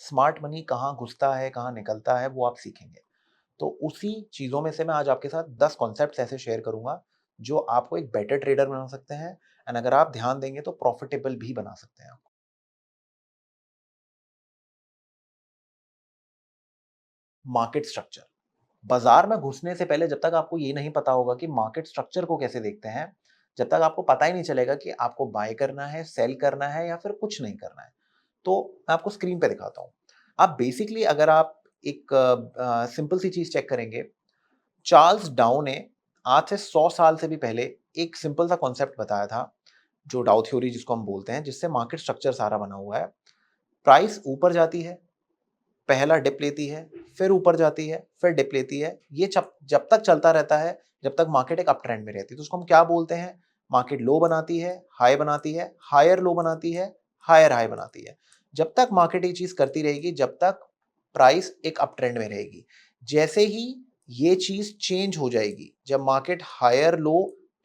Smart money कहाँ घुसता है, कहाँ निकलता है, वो आप सीखेंगे। तो उसी चीज़ों में से मैं आज आपके साथ 10 कॉन्सेप्ट्स ऐसे शेयर करूँगा, जो आपको एक बेटर ट्रेडर बना सकते हैं एंड अगर आप ध्यान देंगे तो प्रॉफिटेबल भी बना सकते हैं आपको। Market structure. बाज़ार में घुसने से पहले जब तक आपको ये नहीं पता होगा कि मार्केट स्ट्रक्चर को कैसे देखते हैं, जब तक आपको पता ही नहीं चलेगा कि आपको बाय करना है, सेल करना है या फिर कुछ नहीं करना है। तो मैं आपको स्क्रीन पे दिखाता हूँ। आप बेसिकली अगर आप एक सिंपल सी चीज़ चेक करेंगे, चार्ल्स डाउ ने आज से 100 साल से भी पहले एक सिंपल सा कॉन्सेप्ट बताया था, जो डाउ थ्योरी जिसको हम बोलते हैं, जिससे मार्केट स्ट्रक्चर सारा बना हुआ है। प्राइस ऊपर जाती है, पहला डिप लेती है, फिर ऊपर जाती है, फिर डिप लेती है। ये जब जब तक चलता रहता है, जब तक मार्केट एक अप ट्रेंड में रहती है। तो उसको हम क्या बोलते हैं? मार्केट लो बनाती है, हाई बनाती है, हायर लो बनाती है, हायर हाई बनाती है। जब तक मार्केट ये चीज़ करती रहेगी, जब तक प्राइस एक अप ट्रेंड में रहेगी। जैसे ही ये चीज़ चेंज हो जाएगी, जब मार्केट हायर लो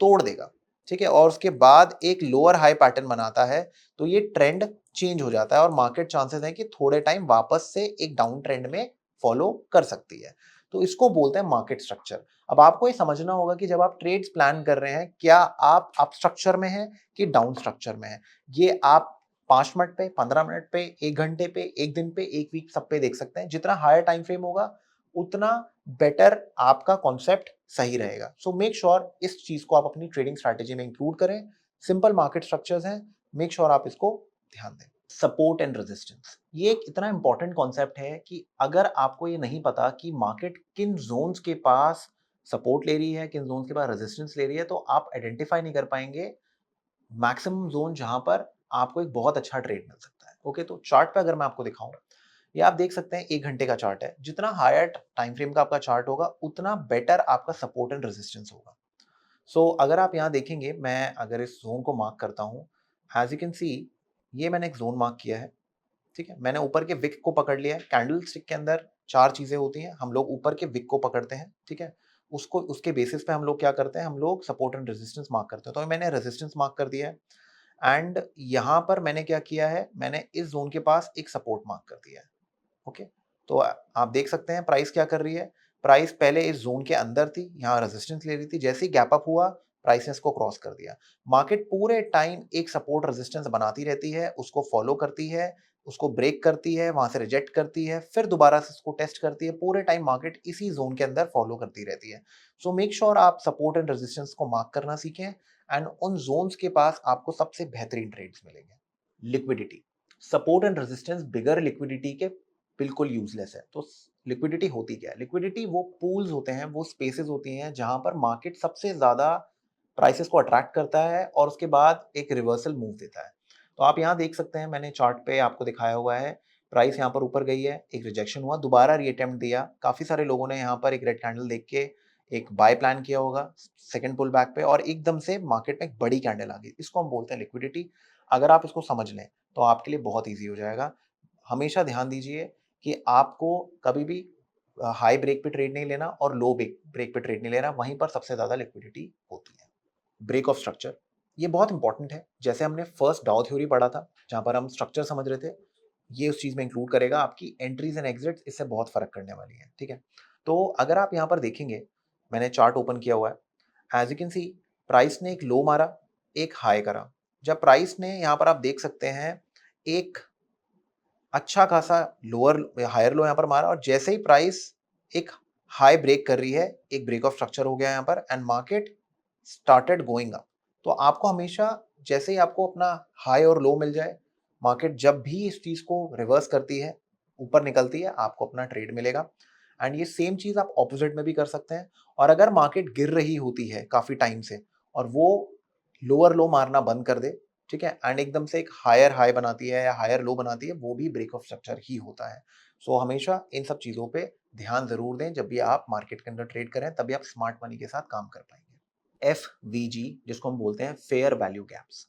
तोड़ देगा, ठीक है? और उसके बाद एक लोअर हाई पैटर्न बनाता है, तो ये ट्रेंड चेंज हो जाता है और मार्केट चांसेस हैं कि थोड़े टाइम वापस से एक डाउन ट्रेंड में फॉलो कर सकती है। तो इसको बोलते हैं मार्केट स्ट्रक्चर। अब आपको ये समझना होगा कि जब आप ट्रेड्स प्लान कर रहे हैं, क्या आप अप स्ट्रक्चर में हैं कि डाउन स्ट्रक्चर में हैं? ये आप 5 मिनट पे, 15 मिनट पे, 1 घंटे पे, 1 दिन पे, 1 वीक सब पे देख सकते हैं। जितना हायर टाइम फ्रेम होगा, उतना बेटर आपका कॉन्सेप्ट सही रहेगा। सो मेक श्योर इस चीज़ को आप अपनी ट्रेडिंग स्ट्रैटेजी में इंक्लूड करें। सिंपल मार्केट स्ट्रक्चर्स हैं, मेक श्योर आप इसको ध्यान दें। सपोर्ट एंड रेजिस्टेंस, ये एक इतना इंपॉर्टेंट कॉन्सेप्ट है कि अगर आपको ये नहीं पता कि मार्केट किन जोन्स के पास सपोर्ट ले रही है, किन जोन्स के पास रेजिस्टेंस ले रही है, तो आप आइडेंटिफाई नहीं कर पाएंगे मैक्सिमम जोन जहां पर आपको एक बहुत अच्छा ट्रेड मिल सकता है। ओके, तो चार्ट पे अगर मैं आपको दिखाऊं, ये आप देख सकते हैं 1 घंटे का चार्ट है। जितना हायर टाइम फ्रेम का आपका चार्ट होगा, उतना बेटर आपका सपोर्ट एंड रेजिस्टेंस होगा। सो अगर आप यहाँ देखेंगे, मैं अगर इस जोन को मार्क करता हूँ, एज यू कैन सी, ये मैंने एक जोन मार्क किया है। ठीक है, मैंने ऊपर के विक को पकड़ लिया है। कैंडल स्टिक के अंदर 4 चीज़ें होती हैं, हम लोग ऊपर के विक को पकड़ते हैं, ठीक है? उसको उसके बेसिस पे हम लोग क्या करते हैं, हम लोग सपोर्ट एंड रेजिस्टेंस मार्क करते हैं। तो मैंने रेजिस्टेंस मार्क कर दिया है एंड यहाँ पर मैंने क्या किया है, मैंने इस ज़ोन के पास एक सपोर्ट मार्क कर दिया है, ओके? तो आप देख सकते हैं प्राइस क्या कर रही है, प्राइस पहले इस ज़ोन के अंदर थी, यहाँ रेजिस्टेंस ले रही थी, जैसे ही गैप अप हुआ, प्राइस ने इसको क्रॉस कर दिया। मार्केट पूरे टाइम एक सपोर्ट रेजिस्टेंस बनाती रहती है, उसको फॉलो करती है, उसको ब्रेक करती है, वहाँ से रिजेक्ट करती है, फिर दोबारा से उसको टेस्ट करती है, पूरे टाइम मार्केट इसी ज़ोन के अंदर फॉलो करती रहती है। सो मेक श्योर आप सपोर्ट एंड रेजिस्टेंस को मार्क करना सीखें एंड उन ज़ोन्स के पास आपको सबसे बेहतरीन ट्रेड्स मिलेंगे। Liquidity, support and resistance bigger liquidity के बिल्कुल यूजलेस है। तो लिक्विडिटी होती क्या है? लिक्विडिटी वो पूल्स होते हैं, वो स्पेसेस होती हैं जहां पर मार्केट सबसे ज्यादा प्राइसेस को अट्रैक्ट करता है और उसके बाद एक रिवर्सल मूव देता है। तो आप यहाँ देख सकते हैं, मैंने चार्ट पे आपको दिखाया हुआ है, प्राइस यहाँ पर ऊपर गई है, एक रिजेक्शन हुआ, दोबारा रीअटेम्प्ट दिया। काफी सारे लोगों ने यहाँ पर एक रेड कैंडल देख के एक बाय प्लान किया होगा सेकंड पुल बैक पे और एकदम से मार्केट में एक बड़ी कैंडल आ गई। इसको हम बोलते हैं लिक्विडिटी। अगर आप इसको समझ लें तो आपके लिए बहुत ईजी हो जाएगा। हमेशा ध्यान दीजिए कि आपको कभी भी हाई ब्रेक पे ट्रेड नहीं लेना और लो ब्रेक ब्रेक पे ट्रेड नहीं लेना, वहीं पर सबसे ज़्यादा लिक्विडिटी होती है। ब्रेक ऑफ स्ट्रक्चर, ये बहुत इंपॉर्टेंट है। जैसे हमने फर्स्ट डाउ थ्योरी पढ़ा था, जहाँ पर हम स्ट्रक्चर समझ रहे थे, ये उस चीज़ में इंक्लूड करेगा। आपकी एंट्रीज एंड एग्जिट्स इससे बहुत फ़र्क करने वाली है, ठीक है? तो अगर आप यहाँ पर देखेंगे, मैंने चार्ट ओपन किया हुआ है। As you can see, price ने एक लो मारा, एक हाई करा। जब प्राइस ने यहाँ पर आप देख सकते हैं, एक अच्छा खासा लोअर हायर लो यहाँ पर मारा और जैसे ही प्राइस एक हाई ब्रेक कर रही है, एक ब्रेक ऑफ स्ट्रक्चर हो गया यहाँ पर and market started going up. तो आपको हमेशा, जैसे ही आपको अपना हाई और लो मिल जाए, मार्केट जब भी इस चीज को रिवर्स करती है, ऊपर निकलती है, आपको अपना ट्रेड मिलेगा। एंड ये सेम चीज आप ऑपोजिट में भी कर सकते हैं। और अगर मार्केट गिर रही होती है काफी टाइम से और वो लोअर लो मारना बंद कर दे, ठीक है, एंड एकदम से एक हायर हाई बनाती है या हायर लो बनाती है, वो भी ब्रेक ऑफ स्ट्रक्चर ही होता है। सो हमेशा इन सब चीजों पे ध्यान जरूर दें जब भी आप मार्केट के अंदर ट्रेड करें, तभी आप स्मार्ट मनी के साथ काम कर पाएंगे। एफ वी जी, जिसको हम बोलते हैं फेयर वैल्यू गैप्स,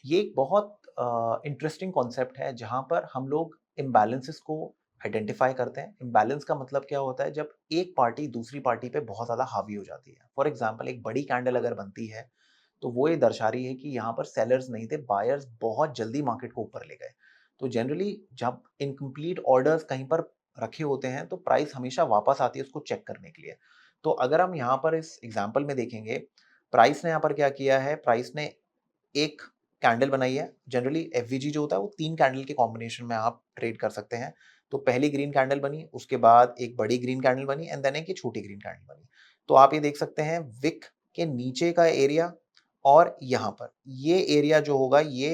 ये एक बहुत इंटरेस्टिंग कॉन्सेप्ट है जहां पर हम लोग इम्बैलेंसेस को आइडेंटिफाई करते हैं। इम्बैलेंस का मतलब क्या होता है? जब एक पार्टी दूसरी पार्टी पे बहुत ज़्यादा हावी हो जाती है। फॉर एग्जांपल, एक बड़ी कैंडल अगर बनती है, तो वो ये दर्शा रही है कि यहाँ पर सेलर्स नहीं थे, बायर्स बहुत जल्दी मार्केट को ऊपर ले गए। तो जनरली जब इनकम्प्लीट ऑर्डर्स कहीं पर रखे होते हैं तो प्राइस हमेशा वापस आती है उसको चेक करने के लिए। तो अगर हम यहाँ पर इस एग्जांपल में देखेंगे, प्राइस ने यहाँ पर क्या किया है, प्राइस ने एक कैंडल बनाई है। जनरली एफवीजी जो होता है वो 3 कैंडल के कॉम्बिनेशन में आप ट्रेड कर सकते हैं। तो पहली ग्रीन कैंडल बनी, उसके बाद एक बड़ी ग्रीन कैंडल बनी एंड देन एक ये छोटी ग्रीन कैंडल बनी। तो आप ये देख सकते हैं विक के नीचे का एरिया और यहाँ पर ये एरिया जो होगा ये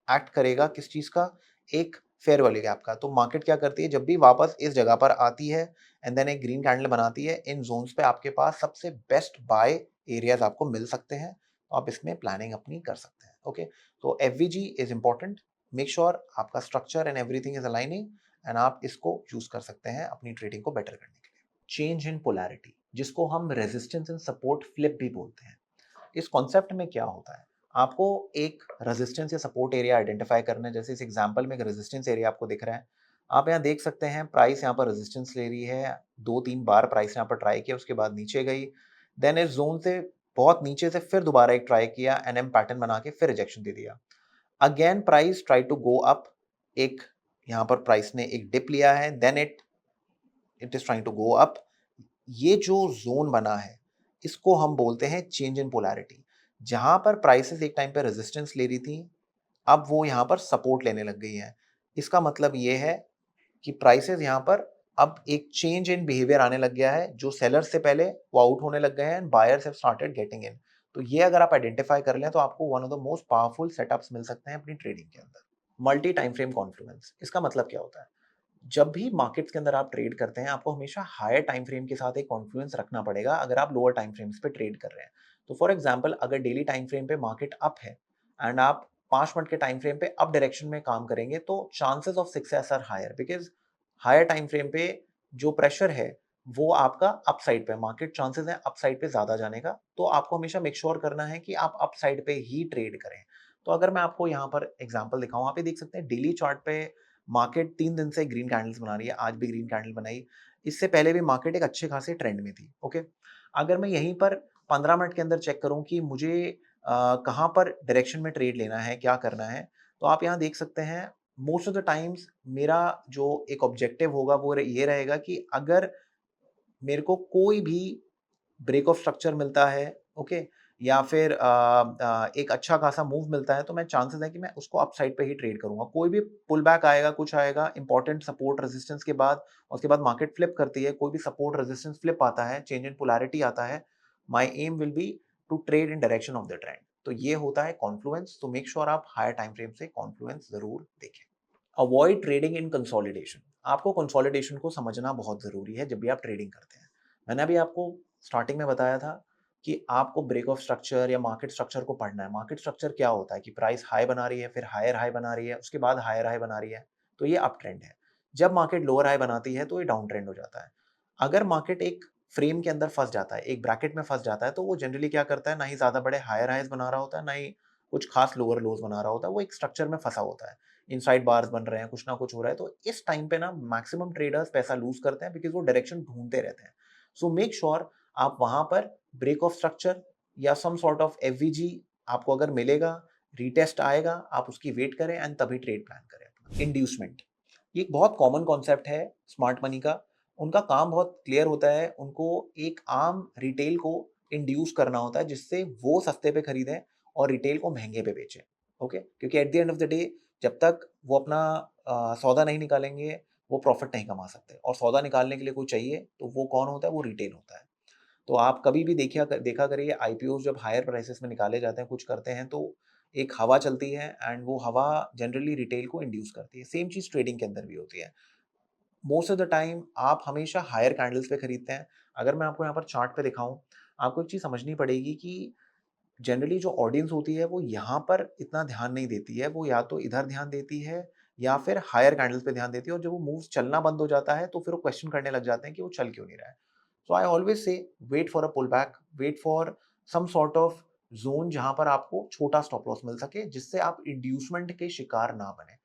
एक्ट करेगा किस चीज़ का? एक फेयर वैल्यू गैप का। तो मार्केट क्या करती है, जब भी वापस इस जगह पर आती है एंड देन एक ग्रीन कैंडल बनाती है, इन ज़ोन्स पे आपके पास सबसे बेस्ट बाय एरियाज़ आपको मिल सकते हैं। तो आप इसमें प्लानिंग अपनी कर सकते हैं। ओके, तो FVG is important, make sure आपका structure and everything is aligning and आप इसको यूज कर सकते हैं अपनी ट्रेडिंग को बेटर करने के लिए। चेंज इन पोलैरिटी, जिसको हम रेजिस्टेंस एंड सपोर्ट फ्लिप भी बोलते हैं। इस कॉन्सेप्ट में क्या होता है, आपको एक रेजिस्टेंस या सपोर्ट एरिया आइडेंटिफाई करना है। जैसे इस एग्जांपल में एक रेजिस्टेंस एरिया आपको दिख रहा है, आप यहाँ देख सकते हैं प्राइस यहाँ पर रेजिस्टेंस ले रही है, 2-3 बार प्राइस यहाँ पर ट्राई किया, उसके बाद नीचे गई, देन इस जोन से बहुत नीचे से फिर दोबारा एक ट्राई किया, एनएम पैटर्न बना के फिर रिजेक्शन दे दिया। Again price try to go up, एक यहाँ पर प्राइस ने एक डिप लिया है, then it it is trying to go up. ये जो जोन बना है इसको हम बोलते हैं चेंज इन पोलैरिटी। जहां पर प्राइसेस एक टाइम पे रेजिस्टेंस ले रही थी, अब वो यहाँ पर सपोर्ट लेने लग गई हैं। इसका मतलब ये है कि प्राइसेस यहाँ पर अब एक चेंज इन बिहेवियर आने लग गया है, जो सेलर्स से पहले वो आउट होने लग गए हैं and buyers have started getting in. तो ये अगर आप आइडेंटिफाई कर लें तो आपको one of the most powerful setups मिल सकते हैं अपनी ट्रेडिंग के अंदर। मल्टी टाइम फ्रेम कॉन्फ्लुएंस, इसका मतलब क्या होता है? जब भी मार्केट्स के अंदर आप ट्रेड करते हैं, आपको हमेशा हायर टाइम फ्रेम के साथ एक कॉन्फ्लुएंस रखना पड़ेगा अगर आप लोअर टाइम फ्रेम्स पे ट्रेड कर रहे हैं। तो फॉर एग्जांपल अगर डेली टाइम फ्रेम पे मार्केट अप है एंड आप 5 मिनट के टाइम फ्रेम पे अप डायरेक्शन में काम करेंगे, तो chances of success are higher because higher time frame पे जो प्रेशर है वो आपका अपसाइड पे, मार्केट चांसेस है अपसाइड पे ज़्यादा जाने का। तो आपको हमेशा मेक श्योर करना है कि आप अपसाइड पे ही ट्रेड करें। तो अगर मैं आपको यहाँ पर एग्जांपल दिखाऊँ, आप ये देख सकते हैं डेली चार्ट पे मार्केट 3 दिन से ग्रीन कैंडल्स बना रही है, आज भी ग्रीन कैंडल बनाई। इससे पहले भी मार्केट एक अच्छे खासे ट्रेंड में थी, ओके? अगर मैं यहीं पर 15 मिनट के अंदर चेक करूँ कि मुझे कहाँ पर डायरेक्शन में ट्रेड लेना है, क्या करना है, तो आप यहाँ देख सकते हैं मोस्ट ऑफ द टाइम्स मेरा जो एक ऑब्जेक्टिव होगा वो ये रहेगा कि अगर मेरे को कोई भी ब्रेक ऑफ स्ट्रक्चर मिलता है, ओके? या फिर एक अच्छा खासा मूव मिलता है, तो मैं चांसेस है कि मैं उसको अपसाइड पे ही ट्रेड करूँगा। कोई भी पुल बैक आएगा, कुछ आएगा, इम्पोर्टेंट सपोर्ट रेजिस्टेंस के बाद, उसके बाद मार्केट फ्लिप करती है, कोई भी सपोर्ट रेजिस्टेंस फ्लिप आता है, चेंज इन पोलैरिटी आता है, my aim will be to trade in direction of the trend. तो ये होता है कॉन्फ्लुएंस, तो मेक श्योर आप हायर टाइम फ्रेम से कॉन्फ्लुएंस ज़रूर देखें। अवॉइड ट्रेडिंग इन कंसोलिडेशन, आपको कंसोलिडेशन को समझना बहुत ज़रूरी है जब भी आप ट्रेडिंग करते हैं। मैंने अभी आपको स्टार्टिंग में बताया था कि आपको ब्रेक ऑफ स्ट्रक्चर या मार्केट स्ट्रक्चर को पढ़ना है। मार्केट स्ट्रक्चर क्या होता है कि प्राइस हाई बना रही है, फिर हायर हाई बना रही है, उसके बाद हायर हाई बना रही है, तो ये अप ट्रेंड है। जब मार्केट लोअर हाई बनाती है तो ये डाउन ट्रेंड हो जाता है। अगर मार्केट एक फ्रेम के अंदर फंस जाता है, एक ब्रैकेट में फंस जाता है, तो वो जनरली क्या करता है, ना ही ज़्यादा बड़े हायर हाइज बना रहा होता है, ना ही कुछ खास लोअर लोज बना रहा होता है, वो एक स्ट्रक्चर में फंसा होता है। इनसाइड बार्स बन रहे हैं, कुछ ना कुछ हो रहा है, तो इस टाइम पे ना मैक्सिमम ट्रेडर्स पैसा लूज करते हैं बिकॉज़ वो डायरेक्शन ढूँढते रहते हैं। सो मेक श्योर आप वहाँ पर ब्रेक ऑफ स्ट्रक्चर या सम सॉर्ट ऑफ एफवीजी आपको अगर मिलेगा, रीटेस्ट आएगा, आप उसकी वेट करें एंड तभी ट्रेड प्लान करें अपना। इंड्यूसमेंट, ये एक बहुत कॉमन कॉन्सेप्ट है स्मार्ट मनी का। उनका काम बहुत क्लियर होता है, उनको एक आम रिटेल को इंड्यूस करना होता है जिससे वो सस्ते पे खरीदें और रिटेल को महँगे पे बेचें, ओके? क्योंकि at the end of the day जब तक वो अपना सौदा नहीं निकालेंगे, वो प्रॉफ़िट नहीं कमा सकते और सौदा निकालने के लिए कोई चाहिए, तो वो कौन होता है? वो रिटेल होता है। तो आप कभी भी देखा करिए आईपीओज़ जब हायर प्राइसेस में निकाले जाते हैं, कुछ करते हैं, तो एक हवा चलती है एंड वो हवा जनरली रिटेल को इंड्यूस करती है। सेम चीज़ ट्रेडिंग के अंदर भी होती है। मोस्ट ऑफ द टाइम आप हमेशा हायर कैंडल्स पे खरीदते हैं। अगर मैं आपको यहाँ पर चार्ट पे दिखाऊँ, आपको एक चीज़ समझनी पड़ेगी कि जनरली जो ऑडियंस होती है वो यहाँ पर इतना ध्यान नहीं देती है, वो या तो इधर ध्यान देती है या फिर हायर कैंडल्स पे ध्यान देती है और जब वो मूव्स चलना बंद हो जाता है तो फिर वो क्वेश्चन करने लग जाते हैं कि वो चल क्यों नहीं रहा है। So I always say wait for a pull back, wait for some sort of zone जहाँ पर आपको छोटा स्टॉप लॉस मिल सके जिससे आप इंड्यूसमेंट के शिकार ना बनें।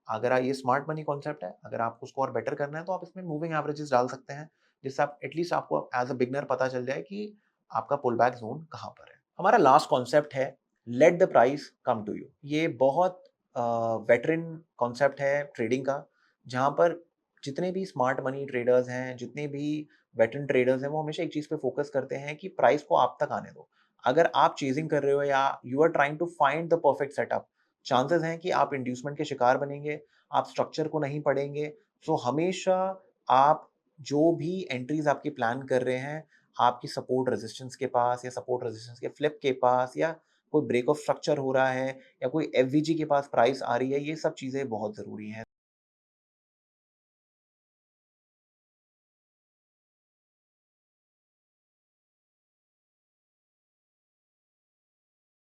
अगर ये स्मार्ट मनी कॉन्सेप्ट है, अगर आपको उसको और बेटर करना है तो आप इसमें मूविंग एवरेजेस डाल सकते हैं, जिससे आप एटलीस्ट आपको एज़ अ बिगिनर पता चल जाए कि आपका पुल बैक ज़ोन कहाँ पर है। हमारा लास्ट कॉन्सेप्ट है let the price come to you. ये बहुत वेटरन कॉन्सेप्ट है ट्रेडिंग का, जहाँ पर जितने भी स्मार्ट मनी ट्रेडर्स हैं, जितने भी वेटरन ट्रेडर्स हैं, वो हमेशा एक चीज़ पे फ़ोकस करते हैं कि प्राइस को आप तक आने दो। अगर आप चेज़िंग कर रहे हो या you are trying to find the perfect setup, chances हैं कि आप इंड्यूसमेंट के शिकार बनेंगे, आप स्ट्रक्चर को नहीं पढ़ेंगे। सो हमेशा आप जो भी एंट्रीज़ आपकी प्लान कर रहे हैं, आपकी सपोर्ट रेजिस्टेंस के पास या सपोर्ट रेजिस्टेंस के फ्लिप के पास या कोई ब्रेक ऑफ स्ट्रक्चर हो रहा है या कोई एफवीजी के पास प्राइस आ रही है, ये सब चीज़ें बहुत ज़रूरी हैं।